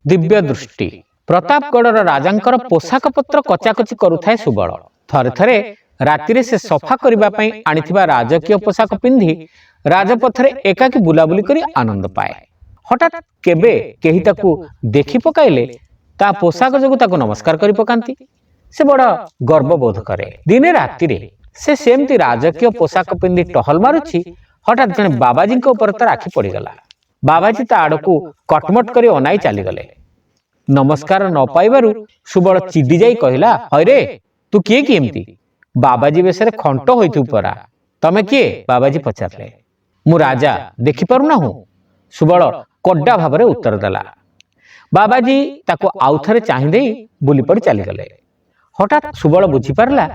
दिव्य दृष्टि प्रतापगढ़ राजांकर पोशाक पत्र कचाकची करुथाए सुबल। थरे थरे रातिरे से सफा करने आनिथिबा राजकीय पोशाक पिंधि राजपथरे एकाकी बुलाबुली करी आनंद पाए। हठात केबे केही ताकू देखि पकाइले ता पोशाक जोगु ताकू नमस्कार करी पकांती। से बड़ गर्वबोध करे। दिने रातिरे से सेमती राजकीय पोशाक पिंधि टहल मारुछि। हठात जने बाबाजी ऊपर तार आखि पड़ीगला। बाबाजी ता आड़कू कटमट करी अनाई चलीगले। नमस्कार न पाइबारु सुबल चिडी जाई कहला, हरे तू किए कि एमती? बाबाजी बेसरे खंट होइथु परा। तमे किए? बाबाजी पचारले। मु राजा देखि पारु ना हूं। सुबल कड्डा भाबरे उत्तर देला। बाबाजी ताको आउथरे चाहि देई बुली पड़ी चलीगले। हठात सुबल बुझी पारला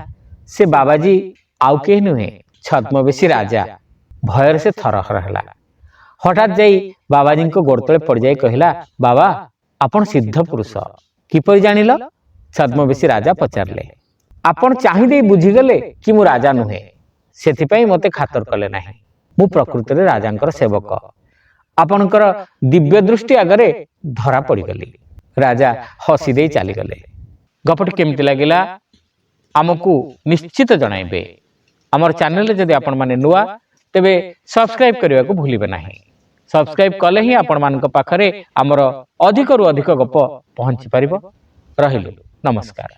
से बाबाजी आउ केही नुहे, छद्मवेशी राजा। भयर से थरहर होला। हठात जाई बाबाजी को गोड़तले पड़ जाई कहला, बाबा आपण सिद्ध पुरुष किपरि जानिल? छद्मवेशी राजा पचारले। आपण चाहि देई बुझीगले कि मु राजा नुहे, सेथिपाई मते खातर कले नाही। मु प्रकृति रे राजांकर सेवक। आपणकर दिव्य दृष्टि आगरे धरा पड़ीगली। राजा हसी दे चली गले। गपटी केमती लागिला आमको निश्चित जणाइबे। आमर चैनल जदि आपण माने नुआ तेबे सब्सक्राइब करने को भूलिबे नाही। सब्सक्राइब कले ही आपण मानक पाखरे आमर अधिक रु अधिक गप पहुंची पारिबो। रहिलु नमस्कार।